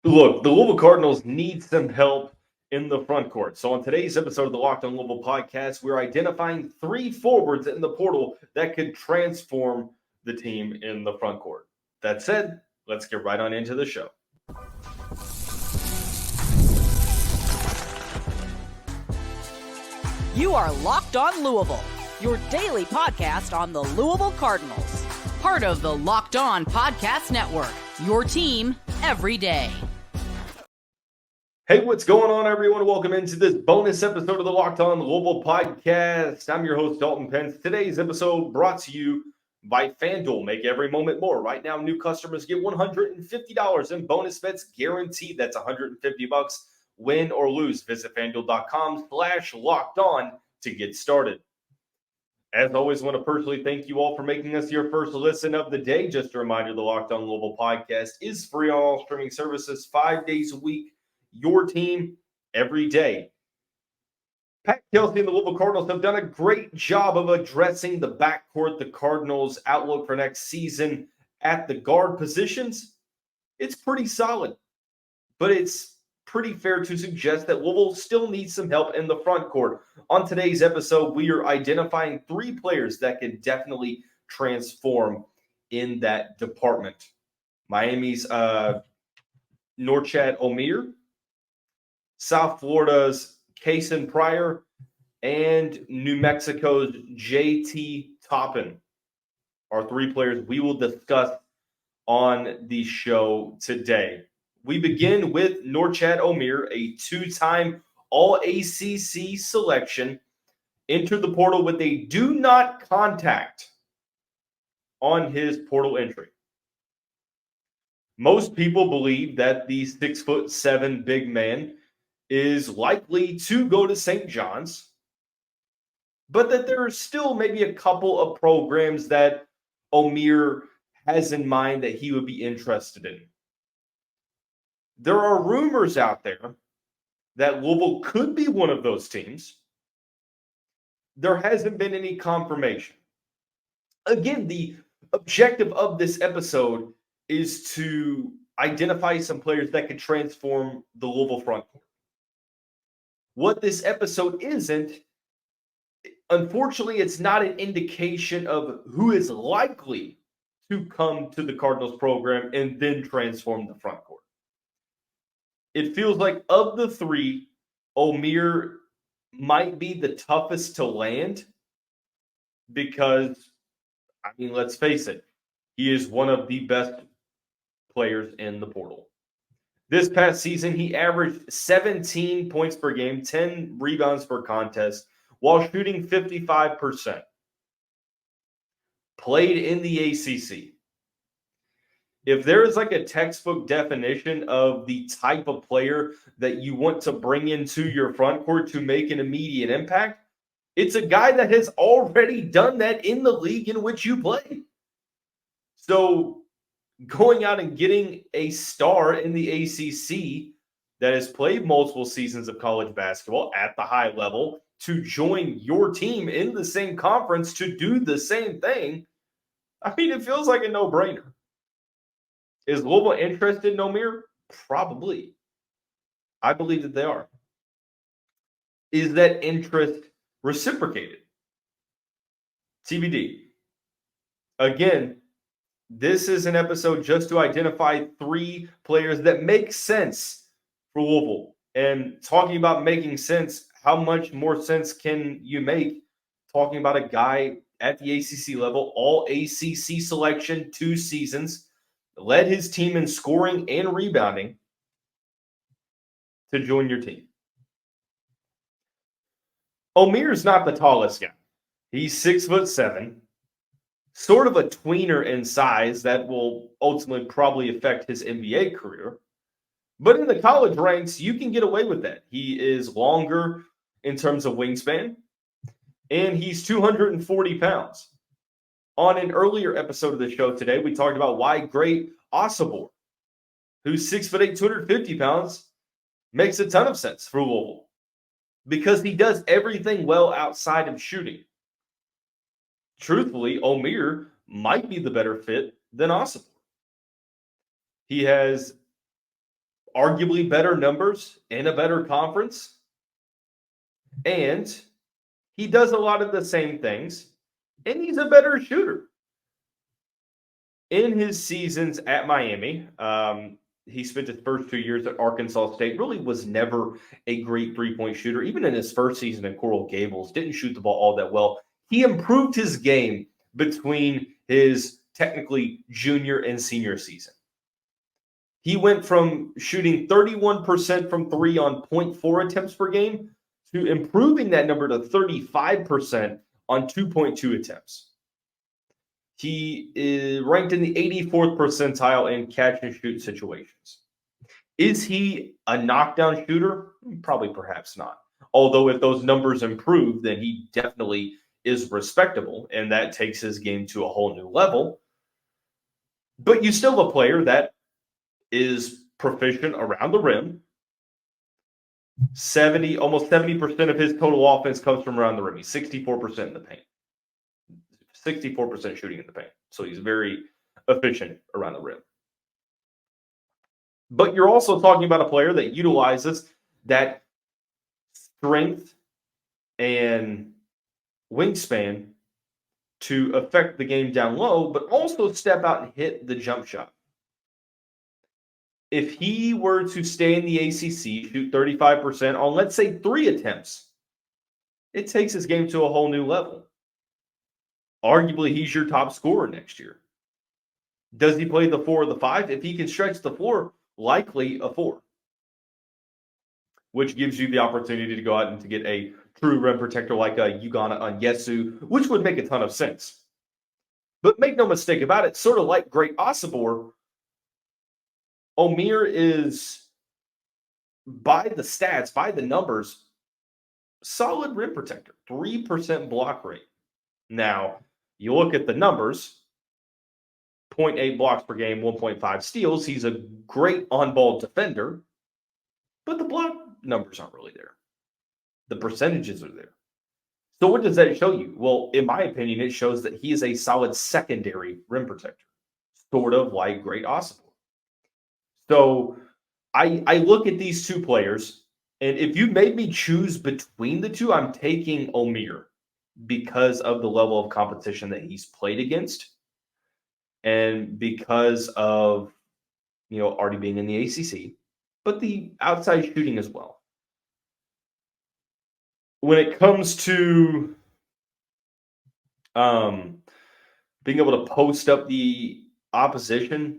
Look, the Louisville Cardinals need some help in the front court. So on today's episode of the Locked On Louisville podcast, we're identifying three forwards in the portal that could transform the team in the front court. That said, let's get right on into the show. You are Locked On Louisville, your daily podcast on the Louisville Cardinals. Part of the Locked On Podcast Network, your team every day. Hey, what's going on, everyone? Welcome into this bonus episode of the Locked On Louisville podcast. I'm your host, Dalton Pence. Today's episode brought to you by FanDuel. Make every moment more. Right now, new customers get $150 in bonus bets guaranteed. That's $150, win or lose. Visit FanDuel.com/locked-on to get started. As always, I want to personally thank you all for making us your first listen of the day. Just a reminder, the Locked On Louisville podcast is free on all streaming services 5 days a week. Your team every day. Pat Kelsey and the Louisville Cardinals have done a great job of addressing the backcourt. The Cardinals' outlook for next season at the guard positions, it's pretty solid. But it's pretty fair to suggest that Louisville still needs some help in the front court. On today's episode, we are identifying three players that can definitely transform in that department. Miami's Norchad Omier, South Florida's KaSean Pryor, and New Mexico's JT Toppin are three players we will discuss on the show today. We begin with Norchad Omier, a two-time All-ACC selection, entered the portal with a do not contact on his portal entry. Most people believe that the 6'7" big man is likely to go to St. John's, but that there are still maybe a couple of programs that Omier has in mind that he would be interested in. There are rumors out there that Louisville could be one of those teams. There hasn't been any confirmation. Again, the objective of this episode is to identify some players that could transform the Louisville front court. What this episode isn't, unfortunately, it's not an indication of who is likely to come to the Cardinals program and then transform the front court. It feels like of the three, Omier might be the toughest to land because, let's face it, he is one of the best players in the portal. This past season, he averaged 17 points per game, 10 rebounds per contest, while shooting 55%. Played in the ACC. If there is like a textbook definition of the type of player that you want to bring into your front court to make an immediate impact, it's a guy that has already done that in the league in which you play. So going out and getting a star in the ACC that has played multiple seasons of college basketball at the high level to join your team in the same conference to do the same thing, it feels like a no-brainer. Is Louisville interested in Omier? Probably. I believe that they are. Is that interest reciprocated? TBD. Again, this is an episode just to identify three players that make sense for Louisville. And talking about making sense, how much more sense can you make talking about a guy at the ACC level, all ACC selection, 2 seasons, led his team in scoring and rebounding to join your team? Omier is not the tallest guy. He's 6'7", sort of a tweener in size that will ultimately probably affect his NBA career. But in the college ranks, you can get away with that. He is longer in terms of wingspan, and he's 240 pounds. On an earlier episode of the show today, we talked about why great Osabor, who's 6'8", 250 pounds, makes a ton of sense for Louisville because he does everything well outside of shooting. Truthfully, Omier might be the better fit than Osabor. He has arguably better numbers in a better conference. And he does a lot of the same things. And he's a better shooter. In his seasons at Miami, he spent his first 2 years at Arkansas State, really was never a great three-point shooter. Even in his first season at Coral Gables, didn't shoot the ball all that well. He improved his game between his technically junior and senior season. He went from shooting 31% from three on 0.4 attempts per game to improving that number to 35% on 2.2 attempts. He is ranked in the 84th percentile in catch and shoot situations. Is he a knockdown shooter? Probably, perhaps not. Although if those numbers improve, then he definitely is respectable, and that takes his game to a whole new level. But you still have a player that is proficient around the rim. Almost 70% of his total offense comes from around the rim. He's 64% in the paint. 64% shooting in the paint. So he's very efficient around the rim. But you're also talking about a player that utilizes that strength and wingspan to affect the game down low, but also step out and hit the jump shot. If he were to stay in the ACC, shoot 35% on, let's say, 3 attempts, it takes his game to a whole new level. Arguably, he's your top scorer next year. Does he play the 4 or the 5? If he can stretch the floor, likely a 4. Which gives you the opportunity to go out and to get a true rim protector like a Ugonna Onyesu, which would make a ton of sense. But make no mistake about it, sort of like Great Osobor, Omier is, by the stats, by the numbers, solid rim protector, 3% block rate. Now, you look at the numbers, 0.8 blocks per game, 1.5 steals. He's a great on-ball defender, but the block numbers aren't really there. The percentages are there. So what does that show you? Well, in my opinion, it shows that he is a solid secondary rim protector, sort of like Great Osobor. So I look at these two players, and if you made me choose between the two, I'm taking Omier because of the level of competition that he's played against and because of, already being in the ACC, but the outside shooting as well. When it comes to being able to post up the opposition,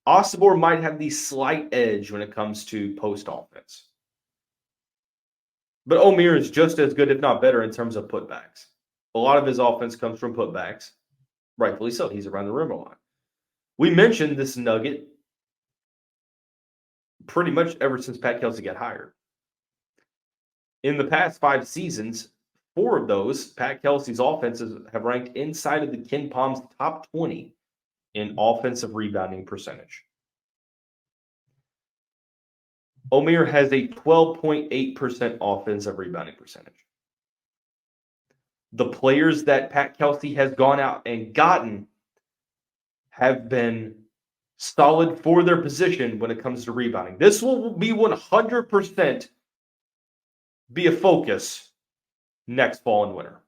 Osobor might have the slight edge when it comes to post offense. But Omier is just as good, if not better, in terms of putbacks. A lot of his offense comes from putbacks. Rightfully so. He's around the rim a lot. We mentioned this nugget pretty much ever since Pat Kelsey got hired. In the past 5 seasons, 4 of those, Pat Kelsey's offenses have ranked inside of the Ken Palm's top 20 in offensive rebounding percentage. Omier has a 12.8% offensive rebounding percentage. The players that Pat Kelsey has gone out and gotten have been solid for their position when it comes to rebounding. This will be 100% be a focus next fall and winter,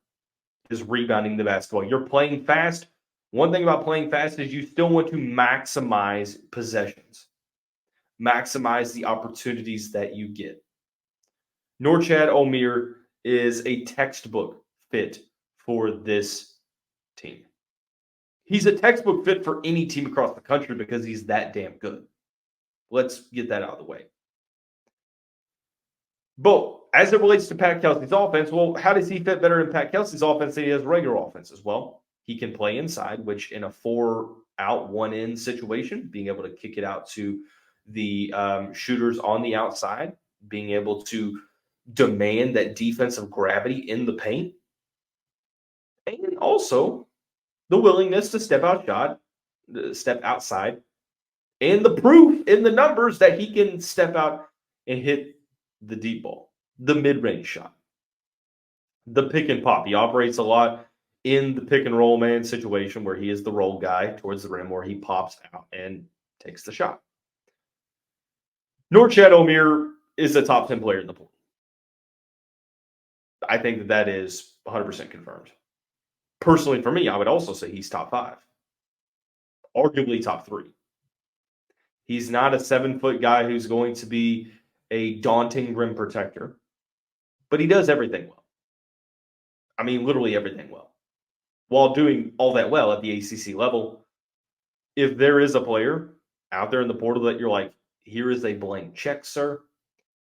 is rebounding the basketball. You're playing fast. One thing about playing fast is you still want to maximize possessions, maximize the opportunities that you get. Norchad Omier is a textbook fit for this team. He's a textbook fit for any team across the country because he's that damn good. Let's get that out of the way. But as it relates to Pat Kelsey's offense, well, how does he fit better in Pat Kelsey's offense than he has regular offense as well? He can play inside, which in a 4-out, 1-in situation, being able to kick it out to the shooters on the outside, being able to demand that defensive gravity in the paint, and also the willingness to step outside, and the proof in the numbers that he can step out and hit the deep ball, the mid-range shot, the pick and pop. He operates a lot in the pick and roll man situation where he is the roll guy towards the rim, where he pops out and takes the shot. Norchad Omier is a top 10 player in the pool. I think that is 100% confirmed. Personally, for me, I would also say he's top 5. Arguably top 3. He's not a 7-foot guy who's going to be a daunting rim protector, but he does everything well. I mean, literally everything well. While doing all that well at the ACC level, if there is a player out there in the portal that you're like, here is a blank check, sir,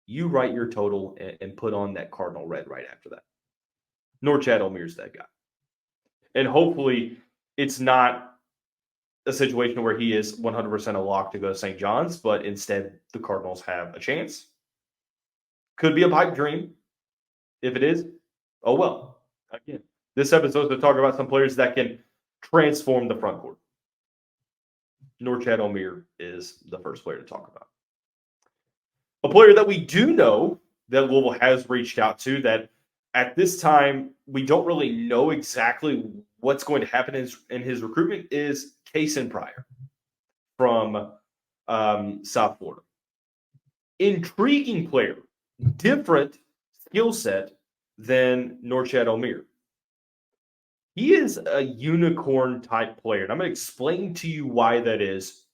you write your total and put on that Cardinal red right after that. Norchad Omier's that guy. And hopefully it's not a situation where he is 100% a lock to go to St. John's, but instead the Cardinals have a chance. Could be a pipe dream. If it is, oh well. Again, this episode is to talk about some players that can transform the front court. Norchad Omier is the first player to talk about. A player that we do know that Louisville has reached out to, that at this time we don't really know exactly what's going to happen in his recruitment, is KaSean Pryor from South Florida. Intriguing player, different skill set than Norchad Omier. He is a unicorn type player, and I'm going to explain to you why that is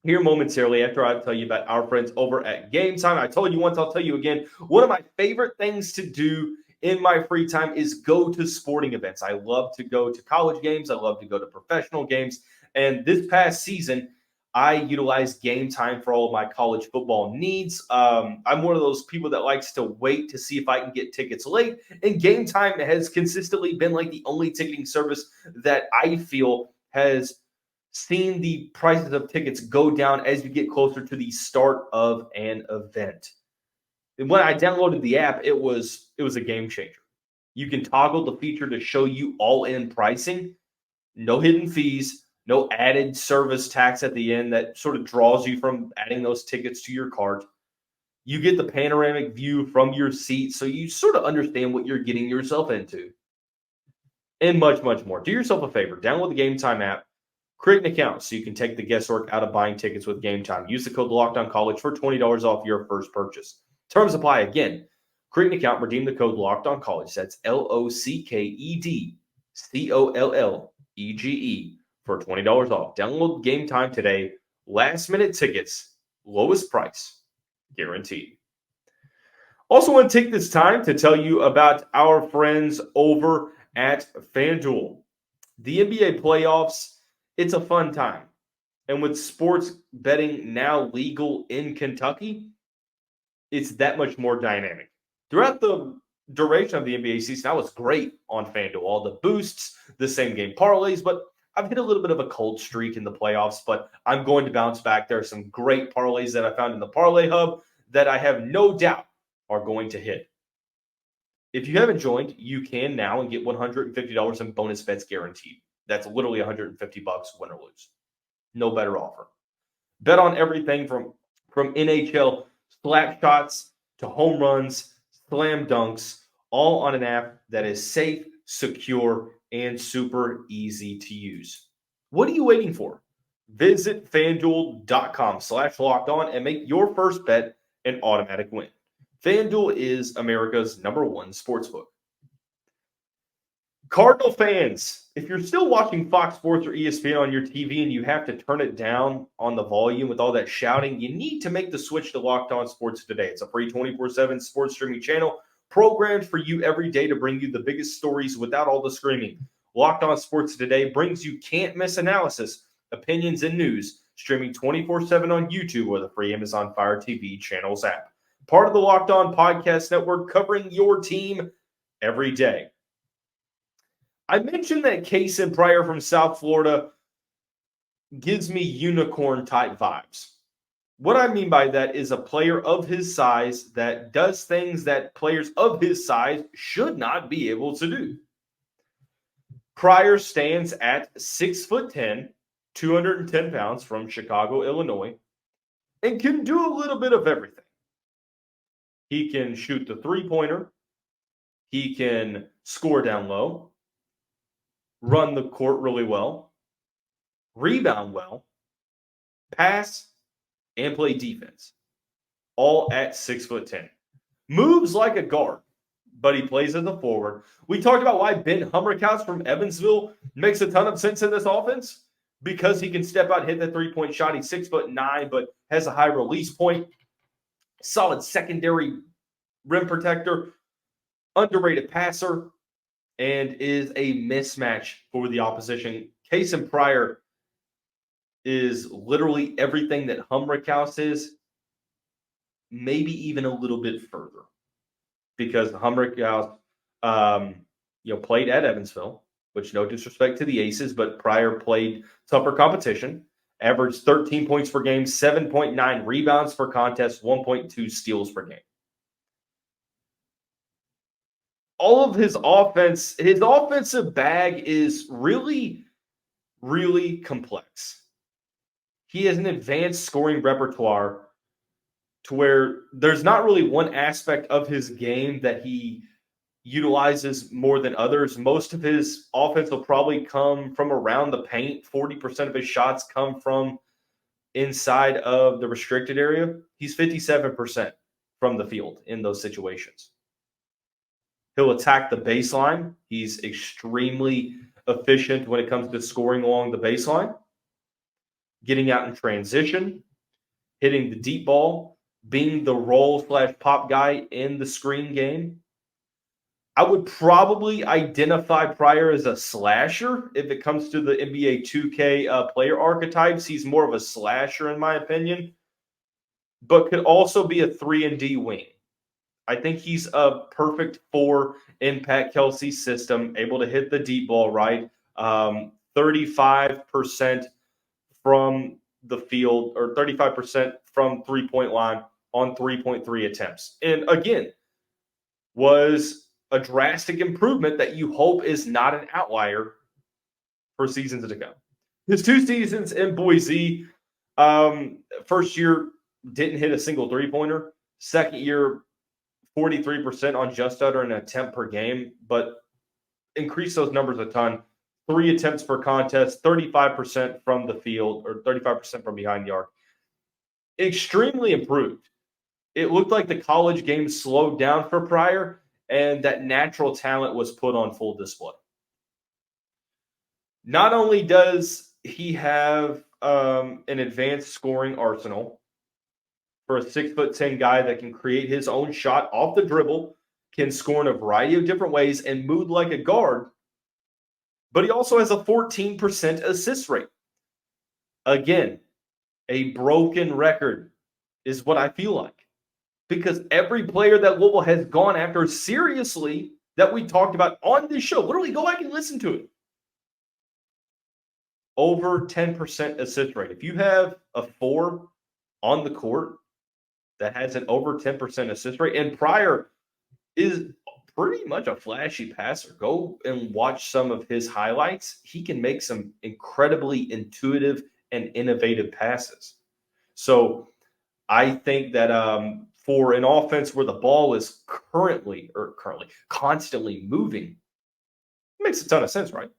here momentarily after I tell you about our friends over at Gametime. I told you once, I'll tell you again. One of my favorite things to do in my free time is go to sporting events. I love to go to college games. I love to go to professional games. And this past season, I utilized Gametime for all of my college football needs. I'm one of those people that likes to wait to see if I can get tickets late. And Gametime has consistently been like the only ticketing service that I feel has seen the prices of tickets go down as you get closer to the start of an event. And when I downloaded the app, it was a game changer. You can toggle the feature to show you all-in pricing, no hidden fees, no added service tax at the end that sort of draws you from adding those tickets to your cart. You get the panoramic view from your seat, so you sort of understand what you're getting yourself into. And much, much more. Do yourself a favor. Download the Gametime app. Create an account so you can take the guesswork out of buying tickets with Gametime. Use the code LOCKEDONCollege for $20 off your first purchase. Terms apply again. Create an account, redeem the code LOCKEDONCollege. That's LOCKEDCOLLEGE for $20 off. Download Gametime today. Last minute tickets, lowest price, guaranteed. Also want to take this time to tell you about our friends over at FanDuel. The NBA playoffs, it's a fun time. And with sports betting now legal in Kentucky, it's that much more dynamic. Throughout the duration of the NBA season, I was great on FanDuel. All the boosts, the same game parlays, but I've hit a little bit of a cold streak in the playoffs, but I'm going to bounce back. There are some great parlays that I found in the Parlay Hub that I have no doubt are going to hit. If you haven't joined, you can now and get $150 in bonus bets guaranteed. That's literally $150 win or lose. No better offer. Bet on everything from NHL slap shots to home runs, slam dunks, all on an app that is safe, secure, and super easy to use. What are you waiting for? Visit FanDuel.com/lockedon and make your first bet an automatic win. FanDuel is America's #1 sportsbook. Cardinal fans, if you're still watching Fox Sports or ESPN on your TV and you have to turn it down on the volume with all that shouting, you need to make the switch to Locked On Sports Today. It's a free 24/7 sports streaming channel programmed for you every day to bring you the biggest stories without all the screaming. Locked On Sports Today brings you can't-miss analysis, opinions, and news, streaming 24/7 on YouTube or the free Amazon Fire TV channels app. Part of the Locked On Podcast Network, covering your team every day. I mentioned that KaSean Pryor from South Florida gives me unicorn-type vibes. What I mean by that is a player of his size that does things that players of his size should not be able to do. Pryor stands at 6'10", 210 pounds from Chicago, Illinois, and can do a little bit of everything. He can shoot the three-pointer. He can score down low, run the court really well, rebound well, pass, and play defense. all at 6'10". Moves like a guard, but he plays as a forward. We talked about why Ben Hummerkaus from Evansville makes a ton of sense in this offense because he can step out and hit that three-point shot. He's 6'9", but has a high release point. Solid secondary rim protector, underrated passer, and is a mismatch for the opposition. KaSean Pryor is literally everything that Hummerkaus is, maybe even a little bit further, because Hummerkaus, played at Evansville, which no disrespect to the Aces, but Pryor played tougher competition, averaged 13 points per game, 7.9 rebounds per contest, 1.2 steals per game. All of his offensive bag is really, really complex. He has an advanced scoring repertoire to where there's not really one aspect of his game that he utilizes more than others. Most of his offense will probably come from around the paint. 40% of his shots come from inside of the restricted area. He's 57% from the field in those situations. He'll attack the baseline. He's extremely efficient when it comes to scoring along the baseline, getting out in transition, hitting the deep ball, being the roll/pop guy in the screen game. I would probably identify Pryor as a slasher if it comes to the NBA 2K player archetypes. He's more of a slasher in my opinion, but could also be a 3-and-D wing. I think he's a perfect 4 in Pat Kelsey's system, able to hit the deep ball right. 35% from the field, or 35% from three-point line on 3.3 attempts. And again, was a drastic improvement that you hope is not an outlier for seasons to come. His 2 seasons in Boise, first year didn't hit a single three-pointer. Second year, 43% on just under an attempt per game, but increased those numbers a ton. 3 attempts per contest, 35% from the field, or 35% from behind the arc. Extremely improved. It looked like the college game slowed down for Pryor, and that natural talent was put on full display. Not only does he have an advanced scoring arsenal for a 6'10" guy that can create his own shot off the dribble, can score in a variety of different ways, and move like a guard, but he also has a 14% assist rate. Again, a broken record is what I feel like, because every player that Louisville has gone after seriously that we talked about on this show, literally go back and listen to it, over 10% assist rate. If you have a 4 on the court that has an over 10% assist rate, and Pryor is pretty much a flashy passer. Go and watch some of his highlights. He can make some incredibly intuitive and innovative passes. So I think that for an offense where the ball is constantly moving, it makes a ton of sense, right?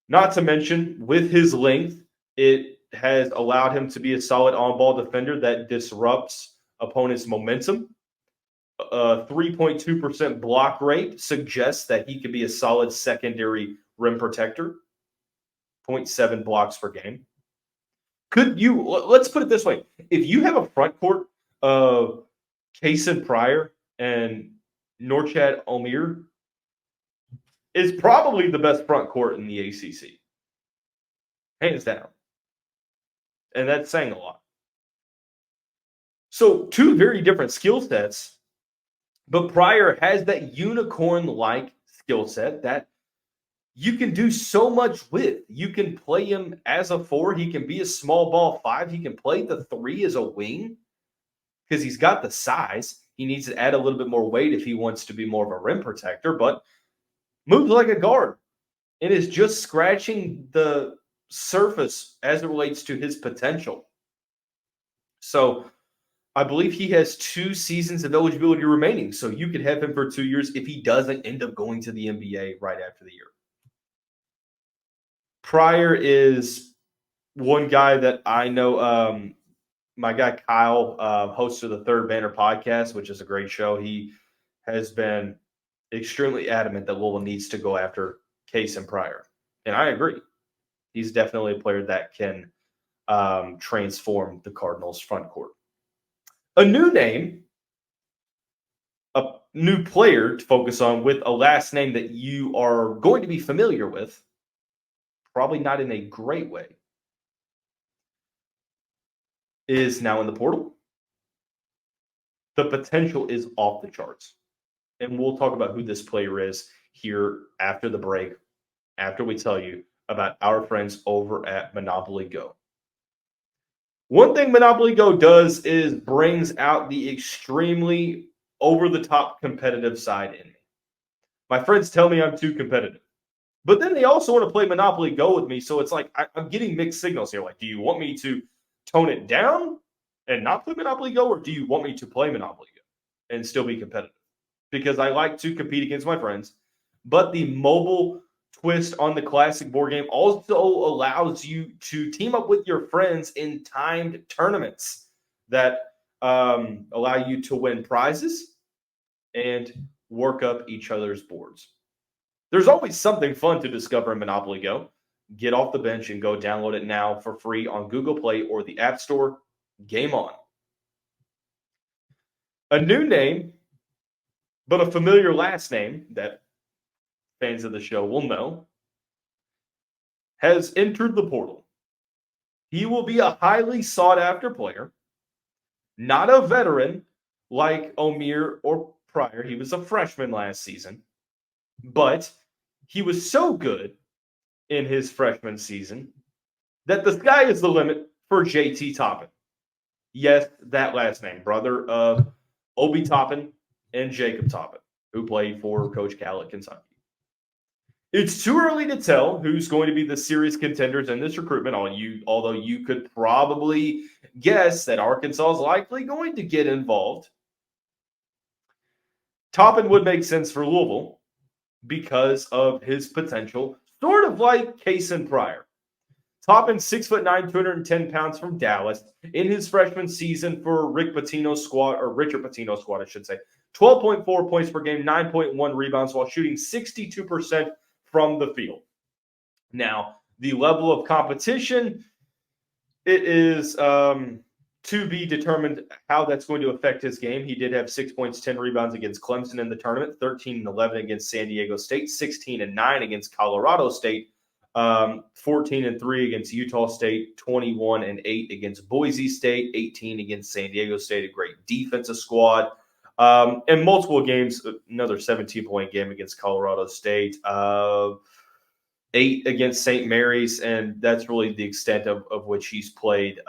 Not to mention, with his length, it has allowed him to be a solid on-ball defender that disrupts opponents' momentum. 3.2% block rate suggests that he could be a solid secondary rim protector. 0.7 blocks per game. Let's put it this way. If you have a front court of KaSean Pryor and Norchad Omier, it's probably the best front court in the ACC. Hands down. And that's saying a lot. So 2 very different skill sets. But Pryor has that unicorn-like skill set that you can do so much with. You can play him as a 4. He can be a small ball 5. He can play the 3 as a wing because he's got the size. He needs to add a little bit more weight if he wants to be more of a rim protector, but moves like a guard and is just scratching the surface as it relates to his potential. So I believe he has 2 seasons of eligibility remaining, so you could have him for 2 years if he doesn't end up going to the NBA right after the year. Pryor is one guy that I know my guy Kyle, host of the Third Banner podcast, which is a great show, he has been extremely adamant that Louisville needs to go after KaSean Pryor. And I agree. He's definitely a player that can transform the Cardinals' front court. A new name, a new player to focus on with a last name that you are going to be familiar with, probably not in a great way, is now in the portal. The potential is off the charts. And we'll talk about who this player is here after the break, after we tell you about our friends over at Monopoly Go. One thing Monopoly Go does is brings out the extremely over-the-top competitive side in me. My friends tell me I'm too competitive. But then they also want to play Monopoly Go with me, so it's like I'm getting mixed signals here. Like, do you want me to tone it down and not play Monopoly Go, or do you want me to play Monopoly Go and still be competitive? Because I like to compete against my friends, but the mobile twist on the classic board game also allows you to team up with your friends in timed tournaments that allow you to win prizes and work up each other's boards. There's always something fun to discover in Monopoly Go. Get off the bench and go download it now for free on Google Play or the App Store. Game on. A new name, but a familiar last name that fans of the show will know, has entered the portal. He will be a highly sought-after player, not a veteran like Omier or Pryor. He was a freshman last season, but he was so good in his freshman season that the sky is the limit for JT Toppin. Yes, that last name, brother of Obi Toppin and Jacob Toppin, who played for Coach Cal at Kentucky. It's too early to tell who's going to be the serious contenders in this recruitment, although you could probably guess that Arkansas is likely going to get involved. Toppin would make sense for Louisville because of his potential, sort of like KaSean Pryor. Toppin, 6'9", 210 pounds from Dallas. In his freshman season for Richard Pitino's squad, I should say, 12.4 points per game, 9.1 rebounds while shooting 62% from the field. Now, the level of competition, it is to be determined how that's going to affect his game. He did have 6 points, 10 rebounds against Clemson in the tournament, 13 and 11 against San Diego State, 16 and 9 against Colorado State, 14 and 3 against Utah State, 21 and 8 against Boise State, 18 against San Diego State, a great defensive squad. And multiple games, another 17-point game against Colorado State, 8 against St. Mary's, and that's really the extent of which he's played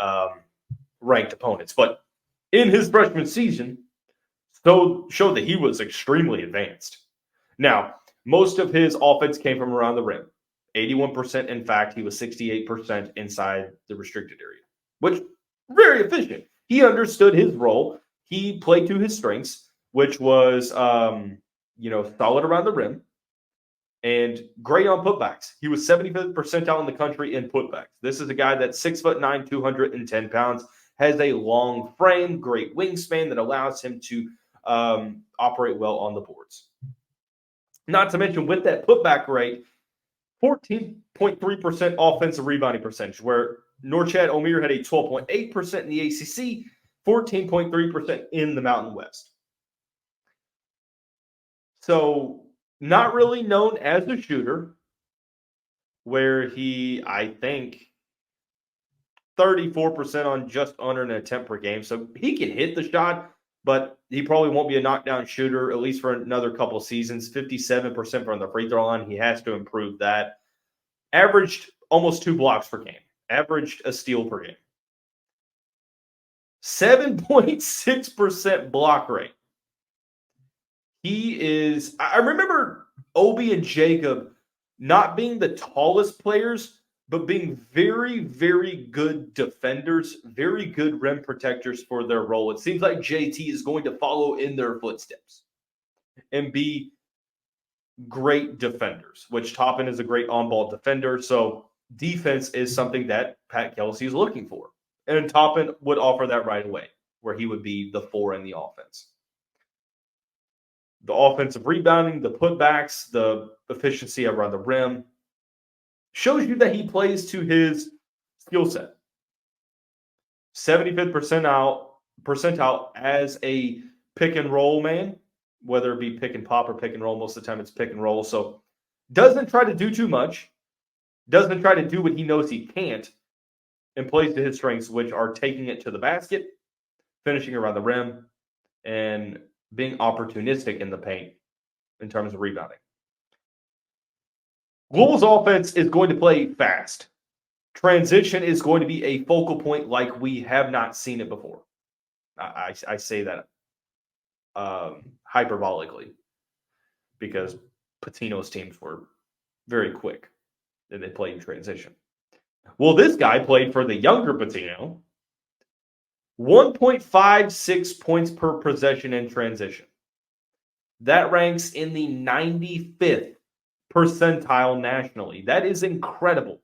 ranked opponents. But in his freshman season, showed that he was extremely advanced. Now, most of his offense came from around the rim. 81%, in fact, he was 68% inside the restricted area, which very efficient. He understood his role. He played to his strengths, which was, solid around the rim and great on putbacks. He was 75th percentile in the country in putbacks. This is a guy that's 6'9", 210 pounds, has a long frame, great wingspan that allows him to operate well on the boards. Not to mention, with that putback rate, 14.3% offensive rebounding percentage, where Norchad Omier had a 12.8% in the ACC, 14.3% in the Mountain West. So, not really known as a shooter, where he, I think, 34% on just under an attempt per game. So, he can hit the shot, but he probably won't be a knockdown shooter, at least for another couple seasons. 57% from the free throw line. He has to improve that. Averaged almost 2 blocks per game. Averaged a steal per game. 7.6% block rate. I remember Obi and Jacob not being the tallest players, but being very, very good defenders, very good rim protectors for their role. It seems like JT is going to follow in their footsteps and be great defenders, which Toppin is a great on-ball defender. So defense is something that Pat Kelsey is looking for. And Toppin would offer that right away, where he would be the 4 in the offense. The offensive rebounding, the putbacks, the efficiency around the rim shows you that he plays to his skill set. 75th percentile as a pick and roll man, whether it be pick and pop or pick and roll. Most of the time it's pick and roll. So doesn't try to do too much. Doesn't try to do what he knows he can't, and plays to his strengths, which are taking it to the basket, finishing around the rim, and being opportunistic in the paint in terms of rebounding. Louisville's offense is going to play fast. Transition is going to be a focal point like we have not seen it before. I say that hyperbolically because Patino's teams were very quick and they played in transition. Well, this guy played for the younger Patino. 1.56 points per possession in transition. That ranks in the 95th percentile nationally. That is incredible.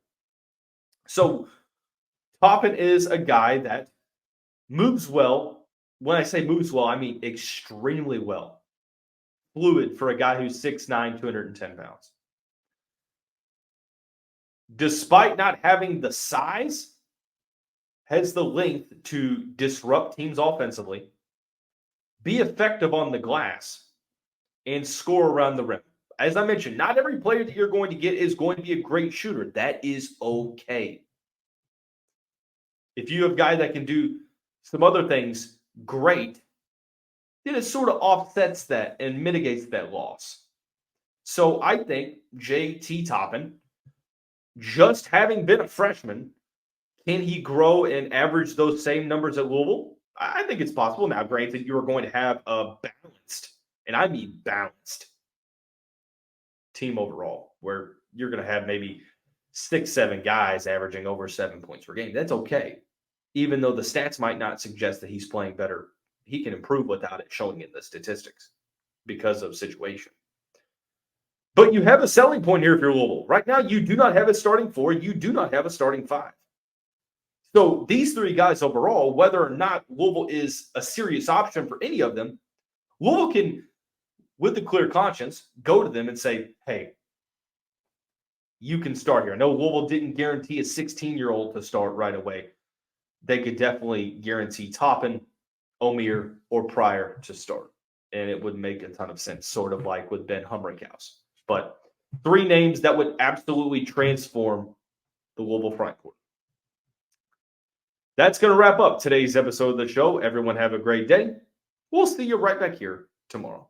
So Toppin is a guy that moves well. When I say moves well, I mean extremely well. Fluid for a guy who's 6'9", 210 pounds. Despite not having the size, has the length to disrupt teams offensively, be effective on the glass, and score around the rim. As I mentioned, not every player that you're going to get is going to be a great shooter. That is okay. If you have a guy that can do some other things great, then it sort of offsets that and mitigates that loss. So I think JT Toppin, just having been a freshman, can he grow and average those same numbers at Louisville? I think it's possible. Now, granted, you are going to have a balanced, and I mean balanced, team overall, where you're going to have maybe 6-7 guys averaging over 7 points per game. That's okay. Even though the stats might not suggest that he's playing better, he can improve without it showing in the statistics because of situation. But you have a selling point here if you're Louisville. Right now, you do not have a starting 4. You do not have a starting 5. So these 3 guys overall, whether or not Louisville is a serious option for any of them, Louisville can, with a clear conscience, go to them and say, hey, you can start here. I know Louisville didn't guarantee a 16-year-old to start right away. They could definitely guarantee Toppin, Omier, or Pryor to start. And it would make a ton of sense, sort of like with Ben Humrickhouse. But 3 names that would absolutely transform the Louisville frontcourt. That's going to wrap up today's episode of the show. Everyone have a great day. We'll see you right back here tomorrow.